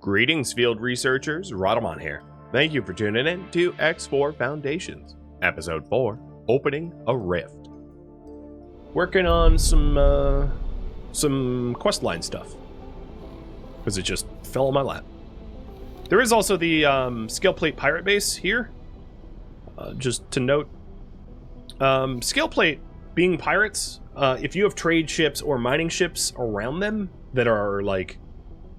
Greetings, field researchers. Rhadamant here. Thank you for tuning in to X4 Foundations, Episode 4, Opening a Rift. Working on some questline stuff, because it just fell on my lap. There is also the Scaleplate pirate base here. Just to note, Scaleplate being pirates, if you have trade ships or mining ships around them that are like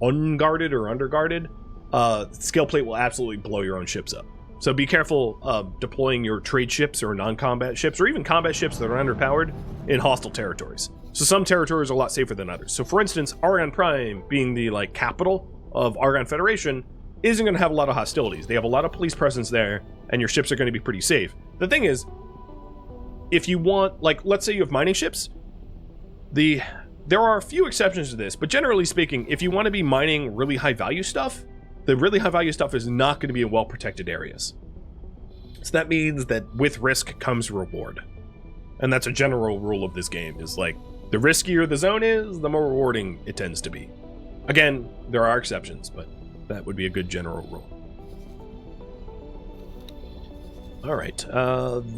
unguarded or underguarded, Scaleplate will absolutely blow your own ships up. So be careful of deploying your trade ships or non-combat ships or even combat ships that are underpowered in hostile territories. So some territories are a lot safer than others. So for instance, Argon Prime, being the capital of Argon Federation, isn't going to have a lot of hostilities. They have a lot of police presence there, and your ships are going to be pretty safe. The thing is, if you want, let's say you have mining ships, there are a few exceptions to this, but generally speaking, if you want to be mining really high value stuff, the really high value stuff is not going to be in well protected areas. So that means that with risk comes reward. And that's a general rule of this game, is the riskier the zone is, the more rewarding it tends to be. Again, there are exceptions, but that would be a good general rule. Alright,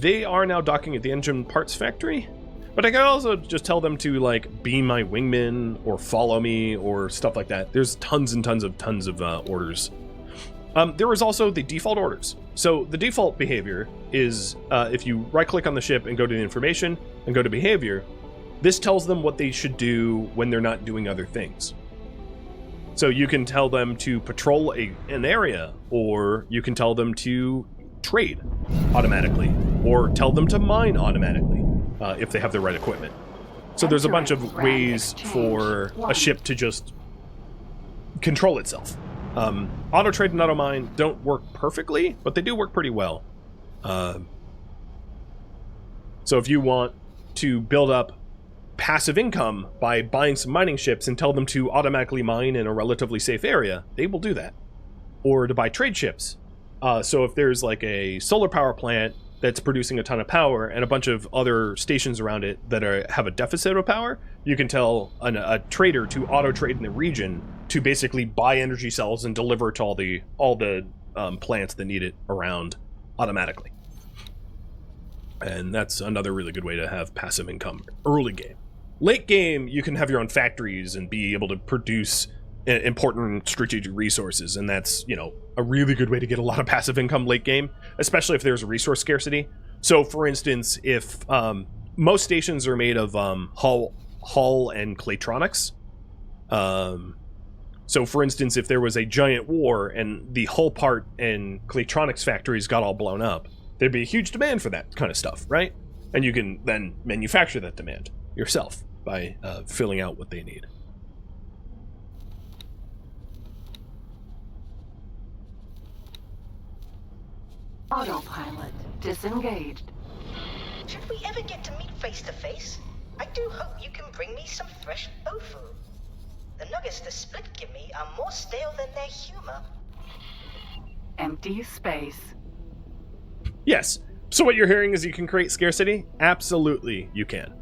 they are now docking at the engine parts factory. But I can also just tell them to, be my wingman, or follow me, or stuff like that. There's tons of orders. There is also the default orders. So the default behavior is, if you right-click on the ship and go to the information, and go to behavior, this tells them what they should do when they're not doing other things. So you can tell them to patrol an area, or you can tell them to trade automatically, or tell them to mine automatically. If they have the right equipment. So there's a bunch of ways for a ship to just control itself. Auto trade and auto mine don't work perfectly, but they do work pretty well. So if you want to build up passive income by buying some mining ships and tell them to automatically mine in a relatively safe area, they will do that. Or to buy trade ships. So if there's a solar power plant that's producing a ton of power and a bunch of other stations around it that have a deficit of power, you can tell a trader to auto trade in the region to basically buy energy cells and deliver to all the plants that need it around automatically. And that's another really good way to have passive income early game. Late game, you can have your own factories and be able to produce important strategic resources, and that's a really good way to get a lot of passive income late game, especially if there's a resource scarcity. So for instance, if most stations are made of hull and claytronics, so for instance, if there was a giant war and the hull part and claytronics factories got all blown up, there'd be a huge demand for that kind of stuff, right? And you can then manufacture that demand yourself by filling out what they need. Autopilot disengaged. Should we ever get to meet face to face, I do hope you can bring me some fresh tofu. The nuggets the split give me are more stale than their humor. Empty space. Yes. So what you're hearing is you can create scarcity? Absolutely, you can.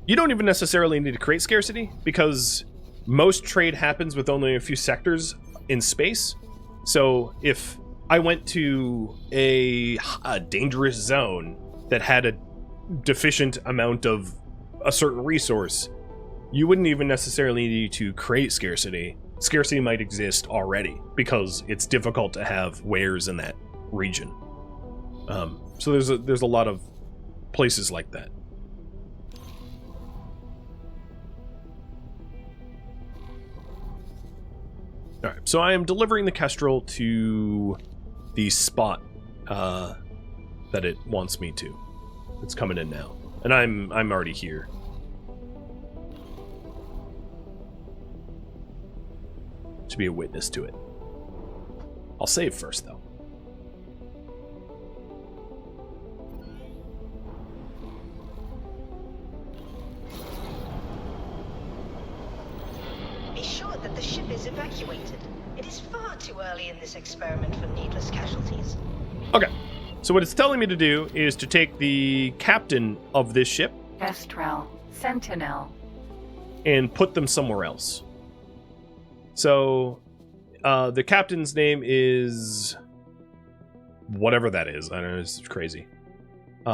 You don't even necessarily need to create scarcity, because most trade happens with only a few sectors in space. So if I went to a dangerous zone that had a deficient amount of a certain resource, you wouldn't even necessarily need to create scarcity. Scarcity might exist already because it's difficult to have wares in that region. So there's a lot of places like that. Alright, so I am delivering the Kestrel to the spot that it wants me to. It's coming in now. And I'm already here. To be a witness to it. I'll save first, though. Be sure that the ship is evacuated. It is far too early in this experiment for needless casualties. Okay, so what it's telling me to do is to take the captain of this ship Kestrel, Sentinel. and put them somewhere else. So, the captain's name is whatever that is. I don't know, it's crazy.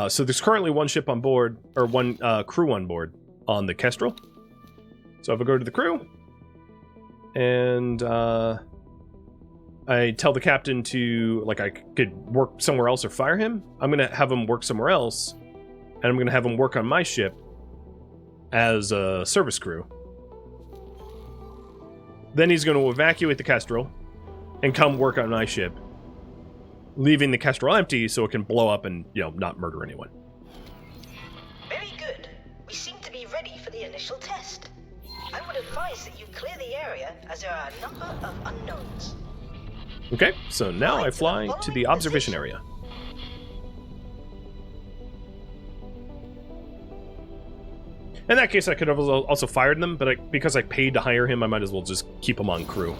So there's currently one ship on board, or one crew on board on the Kestrel. So if I go to the crew, and I tell the captain to, like, I could work somewhere else or fire him, I'm going to have him work somewhere else, and I'm going to have him work on my ship as a service crew. Then he's going to evacuate the Kestrel and come work on my ship, leaving the Kestrel empty so it can blow up and, you know, not murder anyone. Very good. We seem to be ready for the initial test. I would advise that you clear the area, as there are a number of unknowns. Okay, so now I fly to the observation area. In that case, I could have also fired them, but because I paid to hire him, I might as well just keep him on crew.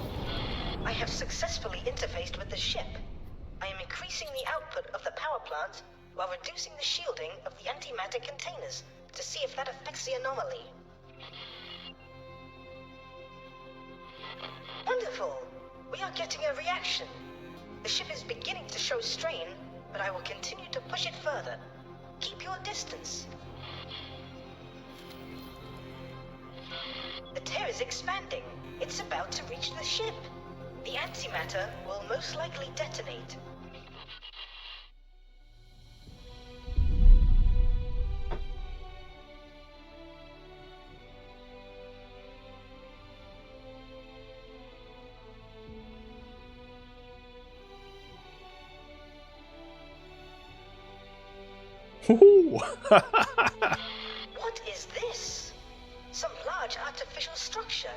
I have successfully interfaced with the ship. I am increasing the output of the power plant while reducing the shielding of the antimatter containers to see if that affects the anomaly. Wonderful! We are getting a reaction. The ship is beginning to show strain, but I will continue to push it further. Keep your distance. The tear is expanding. It's about to reach the ship. The antimatter will most likely detonate. What is this? Some large artificial structure.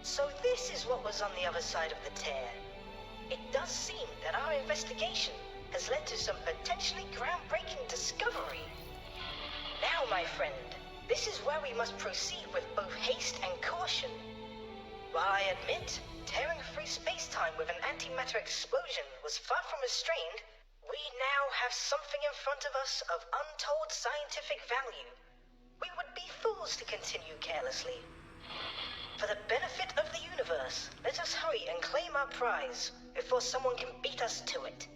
So this is what was on the other side of the tear. It does seem that our investigation has led to some potentially groundbreaking discovery. Now, my friend, this is where we must proceed with both haste and caution. While I admit, tearing free space-time with an antimatter explosion was far from restrained, we now have something in front of us of untold scientific value. We would be fools to continue carelessly. For the benefit of the universe, let us hurry and claim our prize before someone can beat us to it.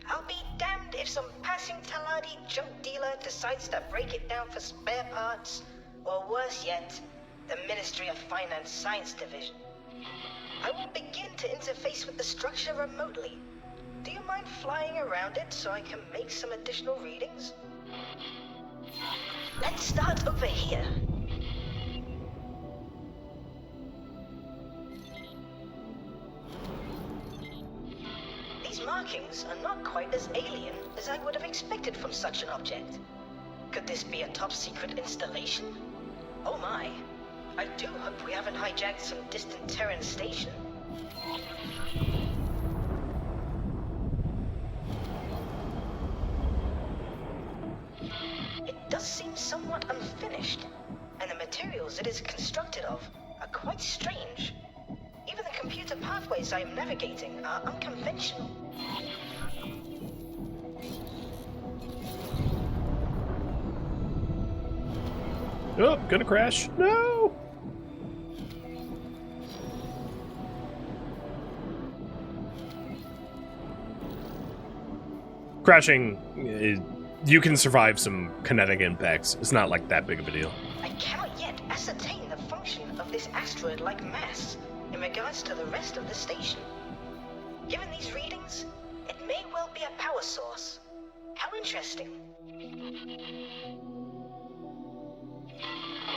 I'll be damned if some passing Taladi junk dealer decides to break it down for spare parts, or worse yet, the Ministry of Finance Science Division. I will begin to interface with the structure remotely. Do you mind flying around it so I can make some additional readings? Let's start over here. These markings are not quite as alien as I would have expected from such an object. Could this be a top-secret installation? Oh my. I do hope we haven't hijacked some distant Terran station. It does seem somewhat unfinished, and the materials it is constructed of are quite strange. Even the computer pathways I am navigating are unconventional. Oh, gonna crash. No! Crashing, you can survive some kinetic impacts. It's not like that big of a deal. I cannot yet ascertain the function of this asteroid-like mass in regards to the rest of the station. Given these readings, it may well be a power source. How interesting.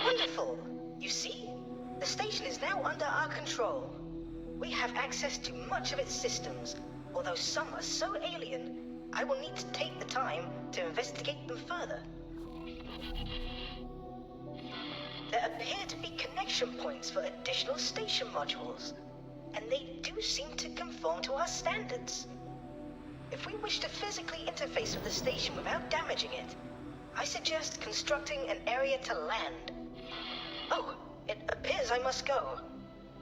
Wonderful! You see, the station is now under our control. We have access to much of its systems, although some are so alien, I will need to take the time to investigate them further. There appear to be connection points for additional station modules, and they do seem to conform to our standards. If we wish to physically interface with the station without damaging it, I suggest constructing an area to land. Oh, it appears I must go.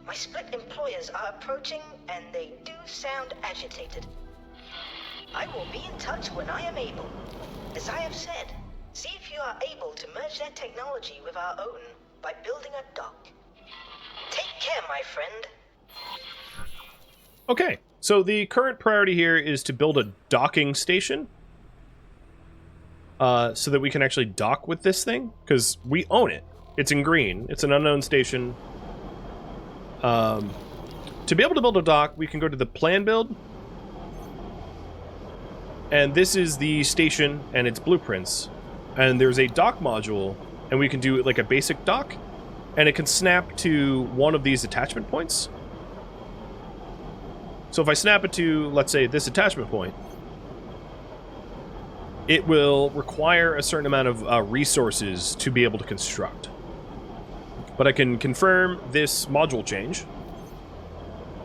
My split employers are approaching, and they do sound agitated. I will be in touch when I am able. As I have said, see if you are able to merge their technology with our own by building a dock. Take care, my friend. Okay, so the current priority here is to build a docking station. So that we can actually dock with this thing, because we own it. It's in green. It's an unknown station. To be able to build a dock, we can go to the plan build. And this is the station and its blueprints. And there's a dock module, and we can do like a basic dock, and it can snap to one of these attachment points. So if I snap it to, let's say, this attachment point, it will require a certain amount of resources to be able to construct. But I can confirm this module change,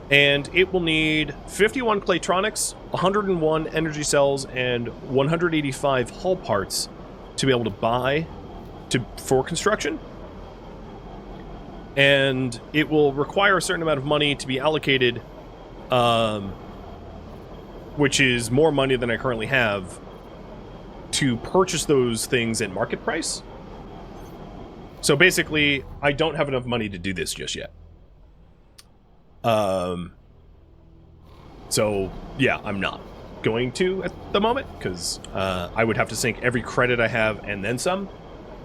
and it will need 51 Claytronics, 101 energy cells, and 185 hull parts to be able to buy for construction. And it will require a certain amount of money to be allocated, which is more money than I currently have, to purchase those things at market price. So basically, I don't have enough money to do this just yet. So yeah, I'm not going to at the moment, because I would have to sink every credit I have and then some.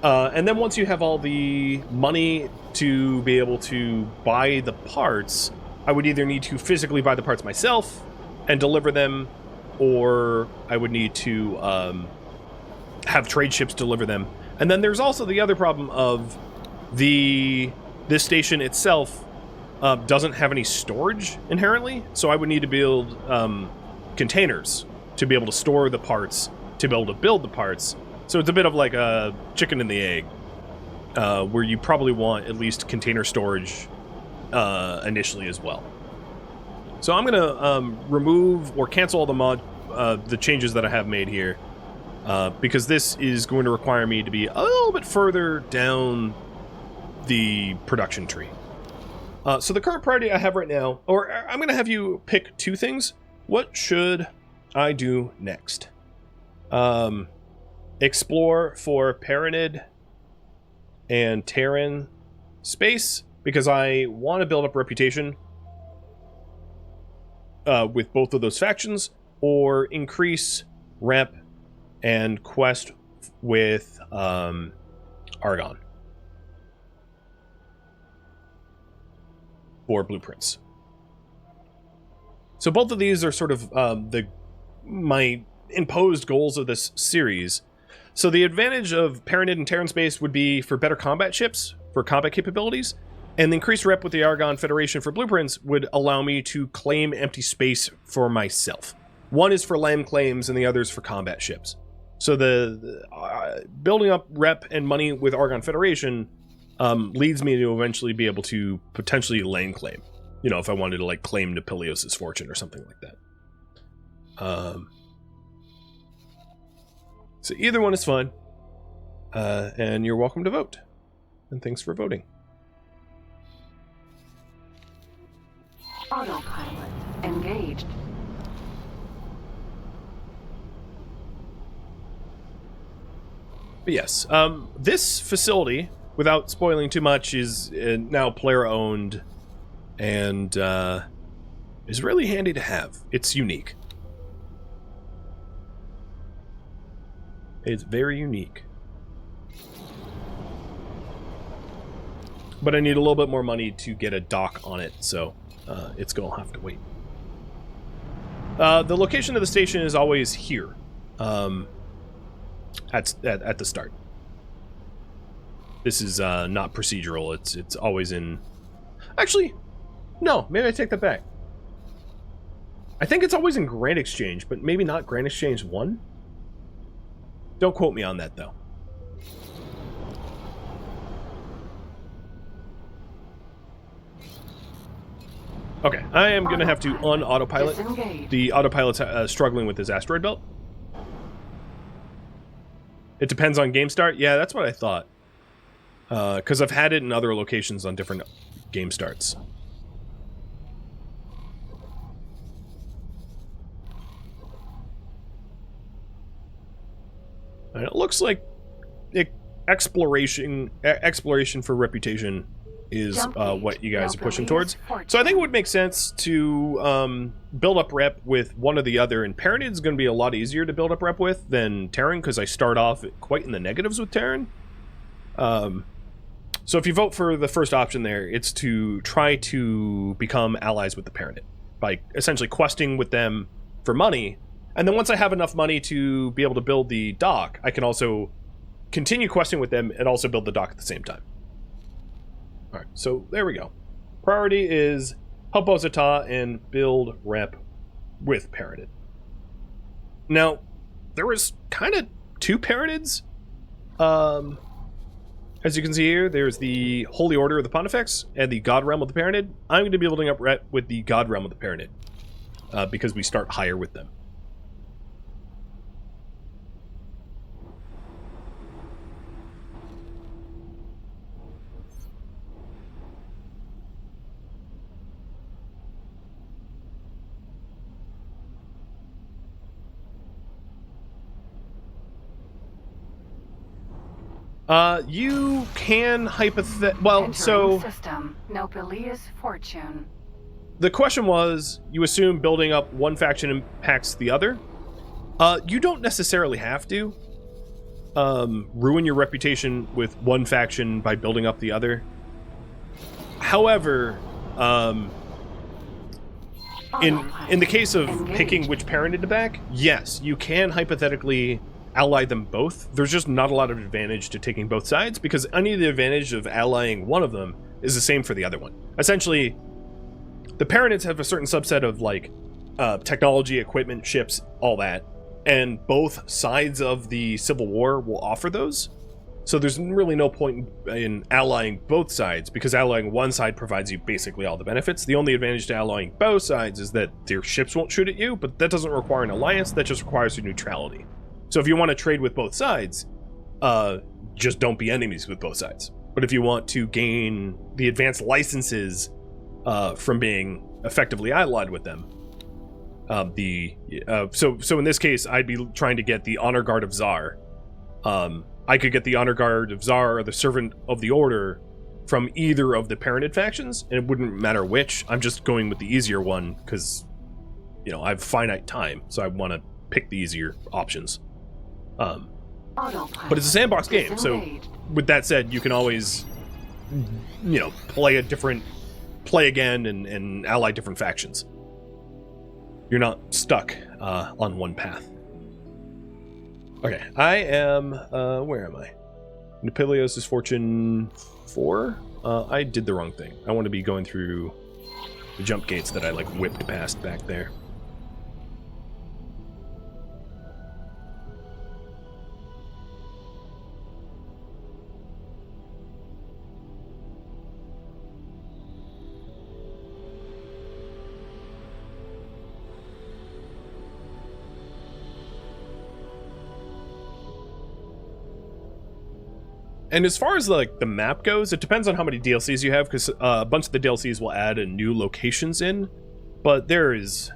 And then once you have all the money to be able to buy the parts, I would either need to physically buy the parts myself and deliver them, or I would need to have trade ships deliver them. And then there's also the other problem of this station itself doesn't have any storage inherently, so I would need to build containers to be able to store the parts, to be able to build the parts. So it's a bit of like a chicken and the egg, where you probably want at least container storage initially as well. So I'm going to remove or cancel all the changes that I have made here, because this is going to require me to be a little bit further down the production tree. So the current priority I have right now, or I'm going to have you pick two things. What should I do next? Explore for Paranid and Terran space, because I want to build up reputation with both of those factions, or increase rep and quest with Argon for blueprints. So both of these are sort of my imposed goals of this series. So the advantage of Paranid and Terran space would be for better combat ships, for combat capabilities, and the increased rep with the Argon Federation for blueprints would allow me to claim empty space for myself. One is for land claims and the other is for combat ships. So the building up rep and money with Argon Federation leads me to eventually be able to potentially land claim. You know, if I wanted to like claim Napilios' fortune or something like that. So either one is fine. And you're welcome to vote. And thanks for voting. Autopilot engaged. But yes, this facility, without spoiling too much, is now player-owned and is really handy to have. It's unique. It's very unique. But I need a little bit more money to get a dock on it, so it's going to have to wait. The location of the station is always here. At the start. This is not procedural. It's always in. Actually, no. Maybe I take that back. I think it's always in Grand Exchange, but maybe not Grand Exchange 1. Don't quote me on that though. Okay, I am going to have to un-autopilot. Disengage. The autopilot's struggling with his asteroid belt. It depends on game start? Yeah, that's what I thought. Because I've had it in other locations on different game starts. And it looks like exploration for reputation is Jump gauge. what you guys No are pushing beliefs towards. fortune. So I think it would make sense to build up rep with one or the other, and Paranid is going to be a lot easier to build up rep with than Terran, because I start off quite in the negatives with Terran. So if you vote for the first option there, it's to try to become allies with the Paranid by essentially questing with them for money. And then once I have enough money to be able to build the dock, I can also continue questing with them and also build the dock at the same time. All right, so there we go. Priority is help Ozata and build rep with Paranid. Now, there was kind of two Paranids. As you can see here, there's the Holy Order of the Pontifex and the God Realm of the Paranid. I'm going to be building up rep with the God Realm of the Paranid because we start higher with them. You can well, so System. No beliefs fortune. the question was, you assume building up one faction impacts the other. You don't necessarily have to ruin your reputation with one faction by building up the other. However, in the case of picking which Paranid to back, yes, you can hypothetically ally them both. There's just not a lot of advantage to taking both sides, because any of the advantage of allying one of them is the same for the other one. Essentially, the Paranids have a certain subset of like technology, equipment, ships, all that, and both sides of the Civil War will offer those. So there's really no point in allying both sides, because allying one side provides you basically all the benefits. The only advantage to allying both sides is that their ships won't shoot at you, but that doesn't require an alliance, that just requires your neutrality. So if you want to trade with both sides, just don't be enemies with both sides. But if you want to gain the advanced licenses from being effectively allied with them, so in this case, I'd be trying to get the Honor Guard of Tsar. I could get the Honor Guard of Tsar or the Servant of the Order from either of the Paranid factions, and it wouldn't matter which. I'm just going with the easier one because, you know, I have finite time, so I want to pick the easier options. But it's a sandbox game, so with that said, you can always, you know, play again and ally different factions. You're not stuck on one path. Okay, I am, where am I? Nepilios is Fortune 4? I did the wrong thing. I want to be going through the jump gates that I, like, whipped past back there. And as far as like the map goes, it depends on how many DLCs you have, because a bunch of the DLCs will add new locations in, but there is,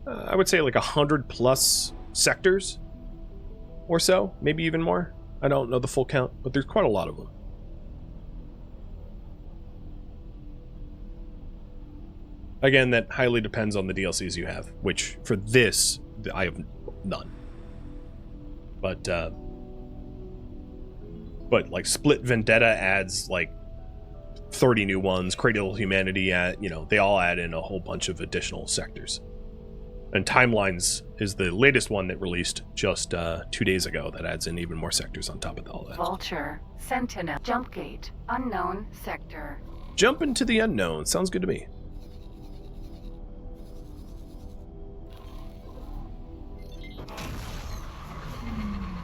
I would say like 100+ sectors or so, maybe even more. I don't know the full count, but there's quite a lot of them. Again, that highly depends on the DLCs you have, which for this, I have none. But like Split Vendetta adds like 30 new ones. Cradle of Humanity, they all add in a whole bunch of additional sectors. And Timelines is the latest one that released just 2 days ago that adds in even more sectors on top of all that. Vulture, Sentinel, Jump Gate, Unknown Sector. Jump into the unknown. Sounds good to me.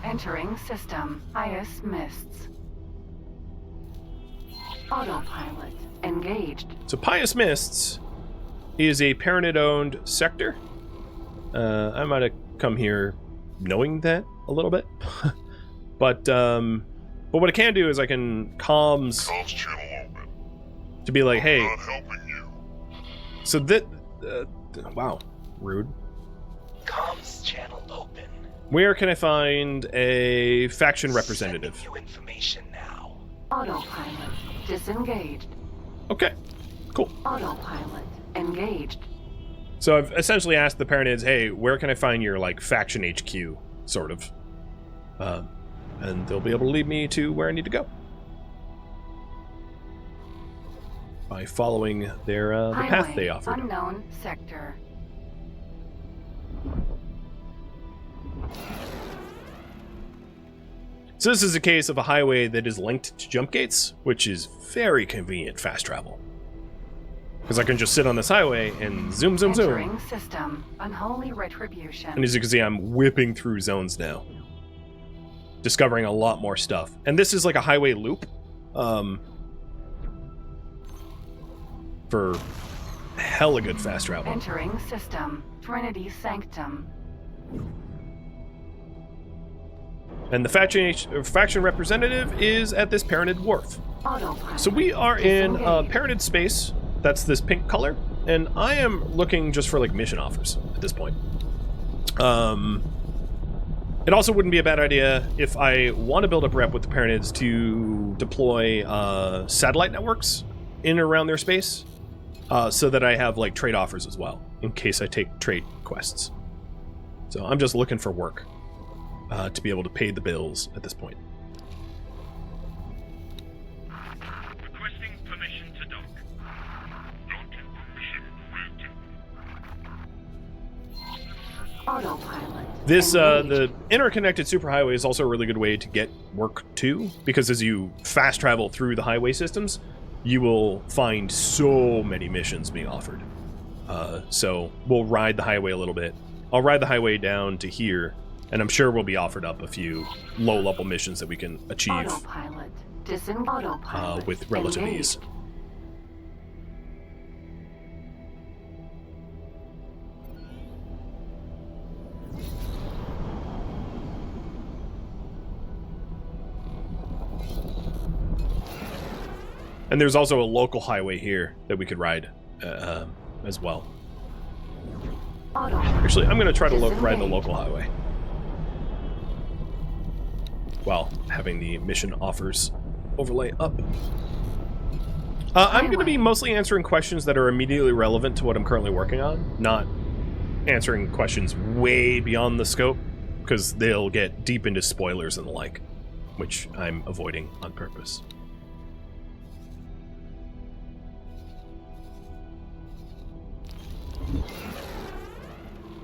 Entering system. Highest mists. Autopilot. Engaged. So Pious Mists is a Paranid-owned sector. I might have come here knowing that a little bit. but what I can do is I can comms channel open. To be like, hey, Not helping you. so that, wow, rude. Comms channel open. Where can I find a faction representative? Sending you information now. Autopilot. disengaged. Okay, cool. Autopilot engaged. So I've essentially asked the Paranids, hey, where can I find your, like, faction HQ, sort of. And they'll be able to lead me to where I need to go. By following their the path they offered. Unknown sector. So this is a case of a highway that is linked to jump gates, which is very convenient fast travel. Because I can just sit on this highway and zoom, zoom, zoom. Entering system. Unholy retribution. And as you can see, I'm whipping through zones now. Discovering a lot more stuff. And this is like a highway loop. For hella good fast travel. Entering system. Trinity Sanctum. And the faction representative is at this Paranid Wharf. Autopilot. So we are in disengaged. Paranid space. That's this pink color. And I am looking just for like mission offers at this point. It also wouldn't be a bad idea if I want to build up rep with the Paranids to deploy satellite networks in and around their space. So that I have like trade offers as well, in case I take trade quests. So I'm just looking for work to be able to pay the bills at this point. Requesting permission to dock. Docking permission granted. Autopilot. This engaged. the interconnected superhighway is also a really good way to get work too, because as you fast travel through the highway systems, you will find so many missions being offered. So we'll ride the highway a little bit. I'll ride the highway down to here, and I'm sure we'll be offered up a few low-level missions that we can achieve Autopilot. Autopilot. with relative engaged. ease. And there's also a local highway here that we could ride as well. Autopilot. Actually, I'm going to try to ride the local highway. While having the mission offers overlay up. I'm going to be mostly answering questions that are immediately relevant to what I'm currently working on, not answering questions way beyond the scope, because they'll get deep into spoilers and the like, which I'm avoiding on purpose.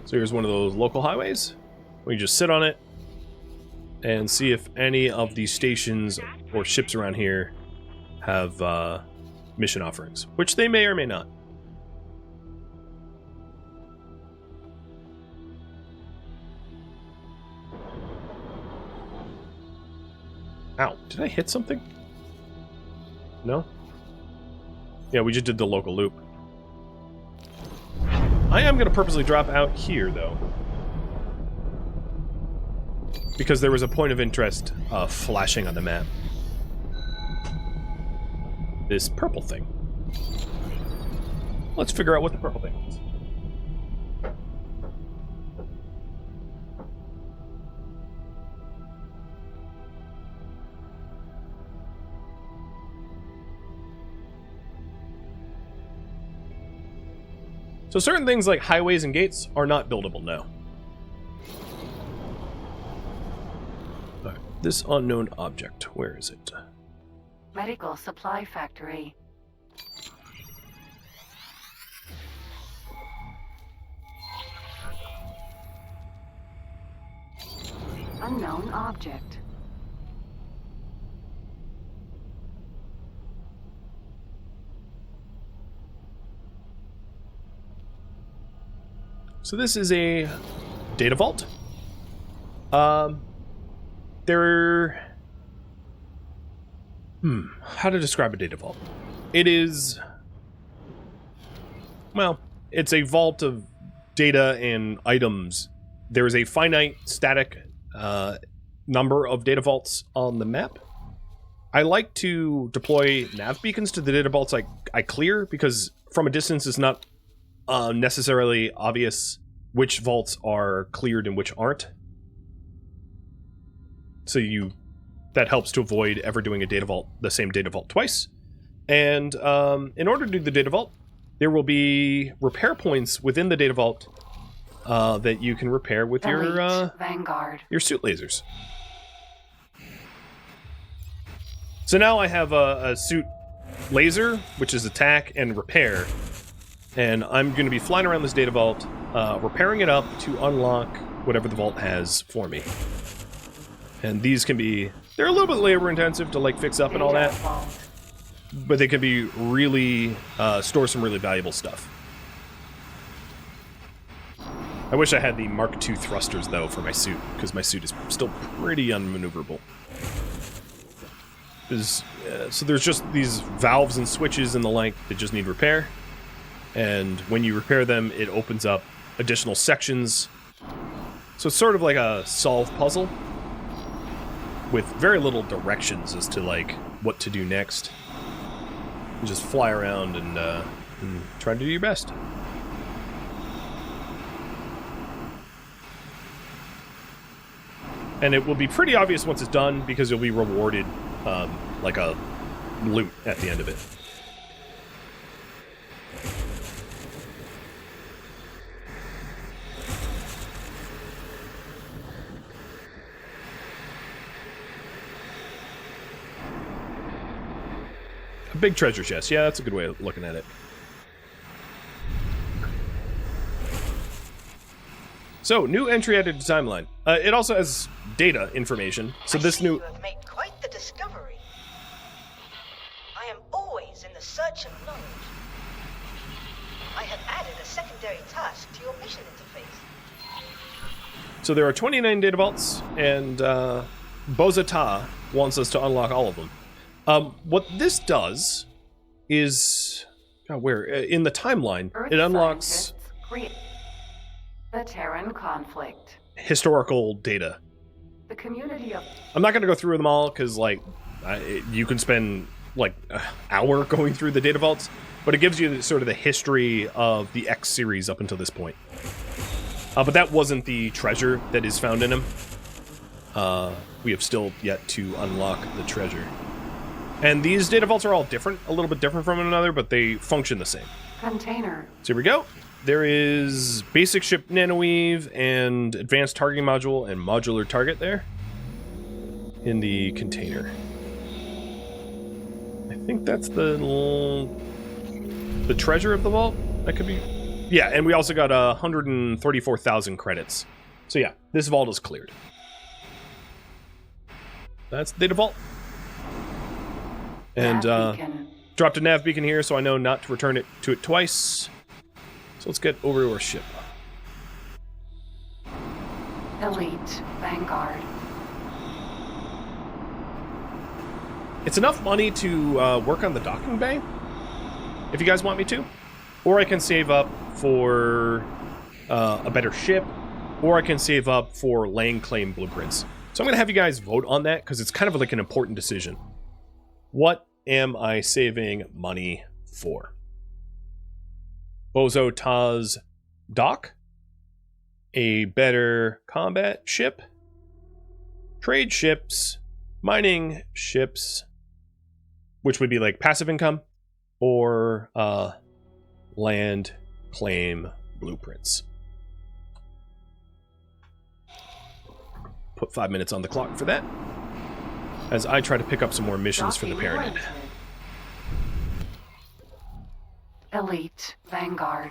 So here's one of those local highways. We just sit on it and see if any of these stations or ships around here have mission offerings, which they may or may not. Ow, did I hit something? No? Yeah, we just did the local loop. I am going to purposely drop out here, though. Because there was a point of interest flashing on the map. This purple thing. Let's figure out what the purple thing is. So certain things like highways and gates are not buildable now. Right, this unknown object, where is it? Medical supply factory. Unknown object. So this is a data vault. How to describe a data vault? It is, well, it's a vault of data and items. There is a finite static number of data vaults on the map. I like to deploy nav beacons to the data vaults I clear, because from a distance it's not necessarily obvious which vaults are cleared and which aren't. So that helps to avoid ever doing a data vault, the same data vault twice. And in order to do the data vault, there will be repair points within the data vault that you can repair with Vanguard. your suit lasers. So now I have a suit laser, which is attack and repair, and I'm going to be flying around this data vault, repairing it up to unlock whatever the vault has for me. And these can be, they're a little bit labor intensive to like fix up and all that, but they can be really, store some really valuable stuff. I wish I had the Mark II thrusters though for my suit, because my suit is still pretty unmaneuverable. So there's just these valves and switches and the like that just need repair, and when you repair them, it opens up additional sections. So it's sort of like a solve puzzle with very little directions as to like what to do next. You just fly around and try to do your best. And it will be pretty obvious once it's done, because you'll be rewarded like a loot at the end of it. A big treasure chest. Yeah, that's a good way of looking at it. So, new entry added to timeline. It also has data information. So this new... You have made quite the discovery. I am always in the search of knowledge. I have added a secondary task to your mission interface. So there are 29 data vaults, and Bozata wants us to unlock all of them. What this does is... God, where? In the timeline, Earth it unlocks... scientists create the Terran conflict. historical data. The community of... I'm not going to go through them all, because, like, you can spend, like, an hour going through the data vaults, but it gives you sort of the history of the X series up until this point. But that wasn't the treasure that is found in them. We have still yet to unlock the treasure. And these data vaults are all different, a little bit different from one another, but they function the same. Container. So here we go. There is basic ship nanoweave and advanced targeting module and modular target there in the container. I think that's the treasure of the vault. That could be... Yeah, and we also got 134,000 credits. So yeah, this vault is cleared. That's the data vault. And dropped a nav beacon here, so I know not to return it to it twice. So let's get over to our ship. Elite Vanguard. It's enough money to work on the docking bay, if you guys want me to. Or I can save up for a better ship, or I can save up for laying claim blueprints. So I'm going to have you guys vote on that, because it's kind of like an important decision. What am I saving money for? Bozo Taz dock? A better combat ship? Trade ships? Mining ships? Which would be like passive income? Or land claim blueprints? Put 5 minutes on the clock for that, as I try to pick up some more missions for the Pyramid. Elite Vanguard.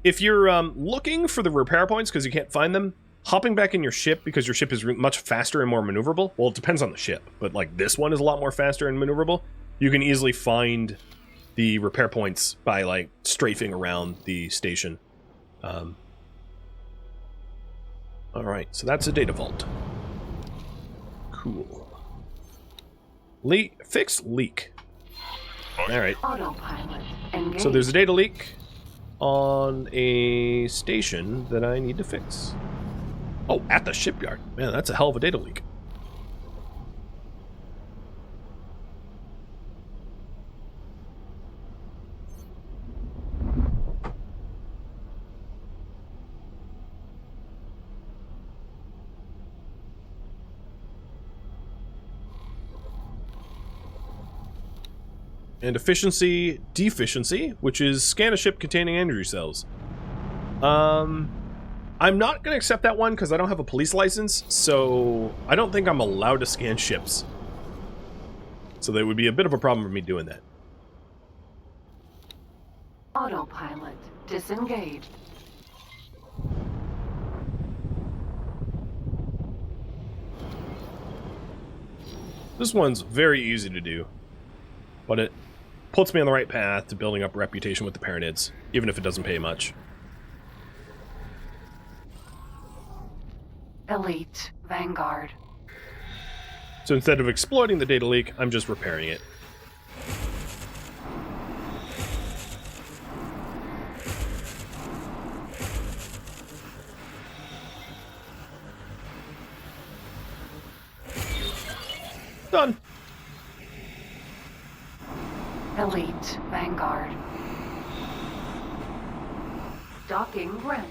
If you're looking for the repair points because you can't find them, hopping back in your ship because your ship is much faster and more maneuverable. Well, it depends on the ship, but like this one is a lot more faster and maneuverable. You can easily find the repair points by like strafing around the station. All right, so that's a data vault. Cool. Fix leak. All right. Autopilot engaged. So there's a data leak on a station that I need to fix. Oh, at the shipyard. Man, that's a hell of a data leak. And efficiency deficiency, which is scan a ship containing energy cells. I'm not going to accept that one because I don't have a police license, so I don't think I'm allowed to scan ships. So there would be a bit of a problem for me doing that. Autopilot disengaged. This one's very easy to do, but it puts me on the right path to building up a reputation with the Paranids, even if it doesn't pay much. Elite Vanguard. So instead of exploiting the data leak, I'm just repairing it. Done. Elite Vanguard. Docking granted.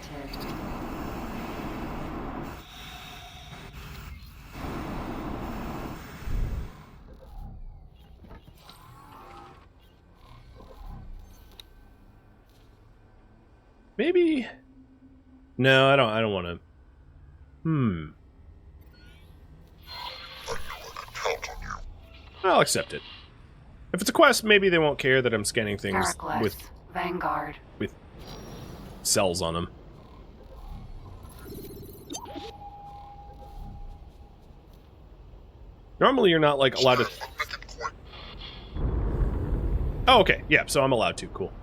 Maybe. No, I don't want to. I'll accept it. If it's a quest, maybe they won't care that I'm scanning things Heracles with Vanguard. cells on them. Normally, you're not like allowed to. Oh, okay. Yeah, so I'm allowed to. Cool.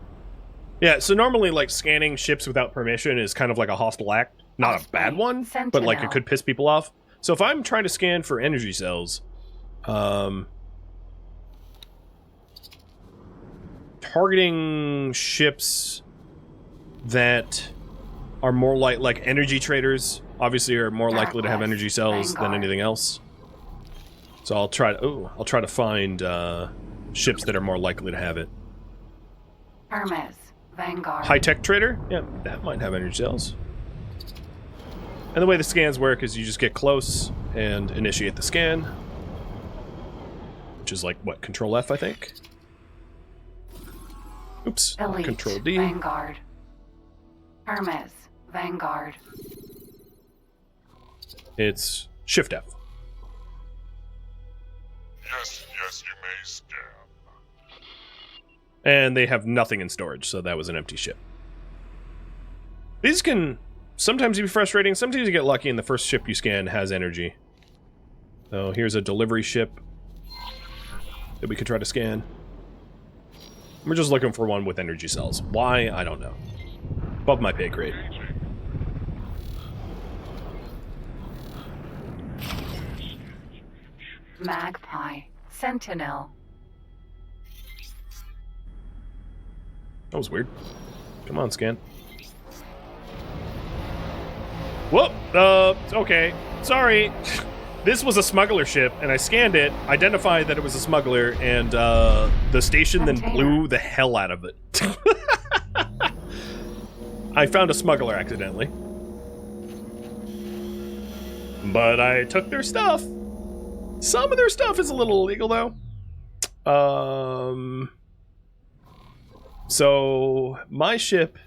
Yeah, so normally, like, scanning ships without permission is kind of like a hostile act. Not a bad one, but, like, it could piss people off. So if I'm trying to scan for energy cells, targeting ships that are more like energy traders, obviously are more likely to have energy cells than anything else. So I'll try to find ships that are more likely to have it. Hermes Vanguard. High-tech trader? Yeah, that might have energy cells. And the way the scans work is you just get close and initiate the scan. Which is like, what, Control F, I think? Oops, Elite Control D. Vanguard. Hermes Vanguard. It's Shift F. Yes, you may scan. And they have nothing in storage, so that was an empty ship. These can sometimes be frustrating. Sometimes you get lucky and the first ship you scan has energy. So here's a delivery ship that we could try to scan. We're just looking for one with energy cells. Why? I don't know. Above my pay grade. Magpie Sentinel. That was weird. Come on, scan. Whoop! Okay. Sorry. This was a smuggler ship, and I scanned it, identified that it was a smuggler, and the station then blew the hell out of it. I found a smuggler accidentally. But I took their stuff. Some of their stuff is a little illegal, though. So, my ship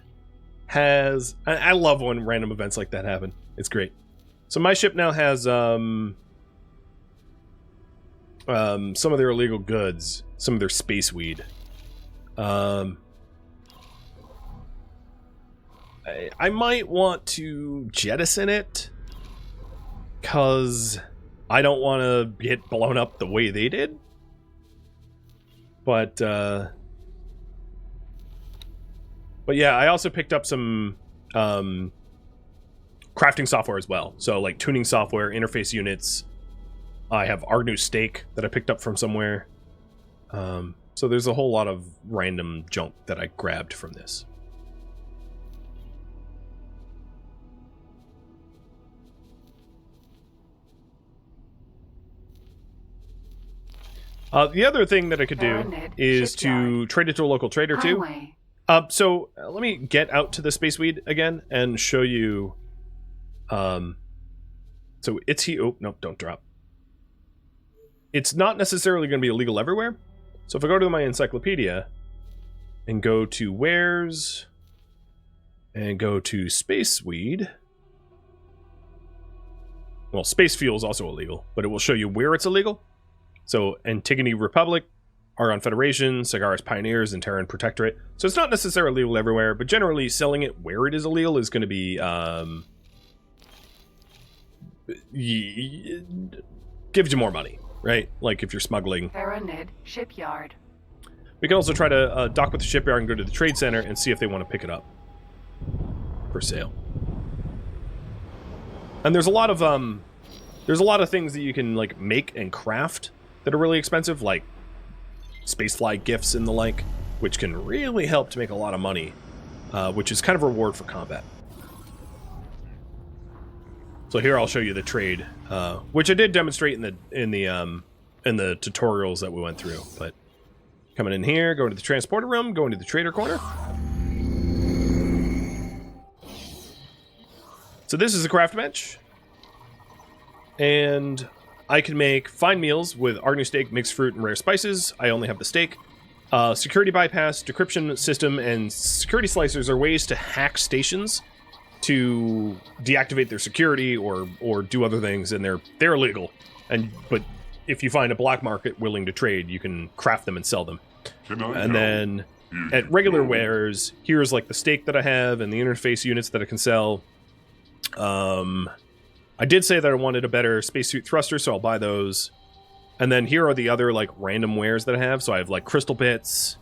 has... I love when random events like that happen. It's great. So my ship now has, some of their illegal goods. Some of their space weed. I might want to jettison it. Because I don't want to get blown up the way they did. But yeah, I also picked up some crafting software as well. So like tuning software, interface units. I have Argnu steak that I picked up from somewhere. So there's a whole lot of random junk that I grabbed from this. The other thing that I could do is to trade it to a local trader too. So let me get out to the space weed again and show you. So it's here. Oh, nope, don't drop. It's not necessarily going to be illegal everywhere. So if I go to my encyclopedia and go to wares and go to space weed, well, space fuel is also illegal, but it will show you where it's illegal. So Antigone Republic, Argon Federation, Sagaris Pioneers, and Terran Protectorate. So it's not necessarily illegal everywhere, but generally selling it where it is illegal is going to be gives you more money, right? Like if you're smuggling. Veranid Shipyard. We can also try to dock with the shipyard and go to the trade center and see if they want to pick it up for sale. And there's a lot of things that you can like make and craft that are really expensive, like spacefly gifts and the like, which can really help to make a lot of money, which is kind of a reward for combat. So here I'll show you the trade, which I did demonstrate in the tutorials that we went through. But coming in here, going to the transporter room, going to the trader corner. So this is the craft bench, and I can make fine meals with Agnew steak, mixed fruit, and rare spices. I only have the steak. Security bypass, decryption system, and security slicers are ways to hack stations to deactivate their security or do other things, and they're illegal. But if you find a black market willing to trade, you can craft them and sell them. And then at regular wares, here's like the steak that I have and the interface units that I can sell. I did say that I wanted a better spacesuit thruster, so I'll buy those. And then here are the other like random wares that I have. So I have like crystal bits,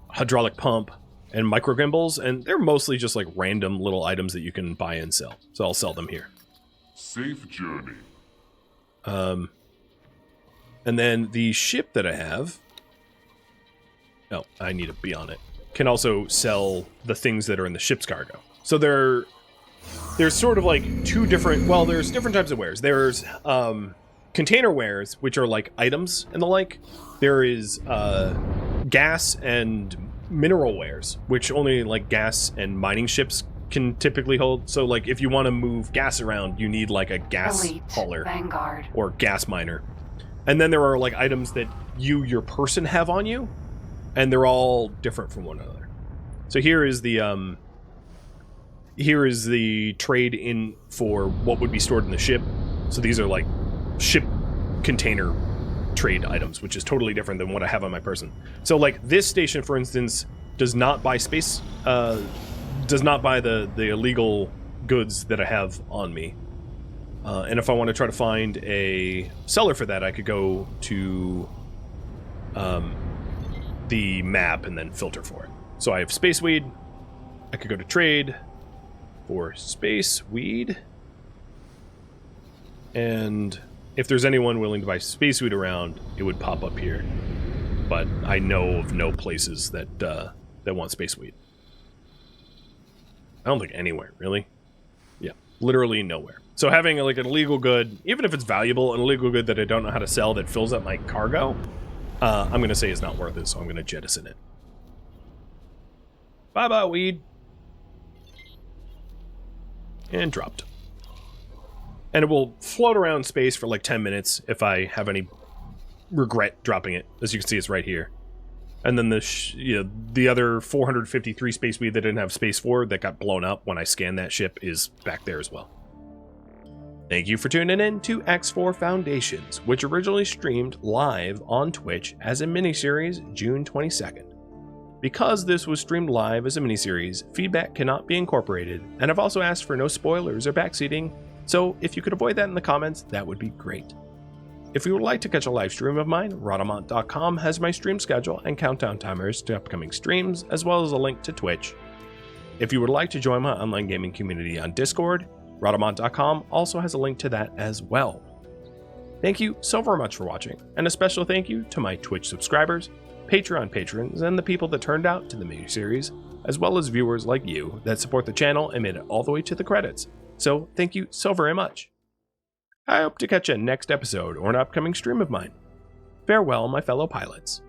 hydraulic pump, and micro gimbals, and they're mostly just like random little items that you can buy and sell. So I'll sell them here. Safe journey. And then the ship that I have, oh, I need to be on it, can also sell the things that are in the ship's cargo. So there's sort of like two different, well, there's different types of wares. There's container wares, which are like items and the like. There is gas and mineral wares, which only like gas and mining ships can typically hold. So like if you want to move gas around, you need like a gas Elite hauler Vanguard. or gas miner. And then there are like items that your person have on you, and they're all different from one another. So here is the trade in for what would be stored in the ship. So these are like ship container trade items, which is totally different than what I have on my person. So like this station, for instance, does not buy space, does not buy the illegal goods that I have on me. And if I want to try to find a seller for that, I could go to the map and then filter for it. So I have space weed. I could go to trade for space weed. And if there's anyone willing to buy space weed around, it would pop up here. But I know of no places that want space weed. I don't think anywhere, really. Yeah, literally nowhere. So having like an illegal good, even if it's valuable, an illegal good that I don't know how to sell that fills up my cargo, I'm going to say is not worth it, so I'm going to jettison it. Bye-bye, weed. And dropped. And it will float around space for like 10 minutes if I have any regret dropping it. As you can see, it's right here. And then the other 453 space weed that didn't have space for that got blown up when I scanned that ship is back there as well. Thank you for tuning in to X4 Foundations, which originally streamed live on Twitch as a miniseries June 22nd. Because this was streamed live as a miniseries, feedback cannot be incorporated, and I've also asked for no spoilers or backseating, so if you could avoid that in the comments, that would be great. If you would like to catch a live stream of mine, Rhadamant.com has my stream schedule and countdown timers to upcoming streams, as well as a link to Twitch. If you would like to join my online gaming community on Discord, Rhadamant.com also has a link to that as well. Thank you so very much for watching, and a special thank you to my Twitch subscribers, Patreon patrons, and the people that turned out to the miniseries, as well as viewers like you that support the channel and made it all the way to the credits. So thank you so very much. I hope to catch you next episode or an upcoming stream of mine. Farewell, my fellow pilots.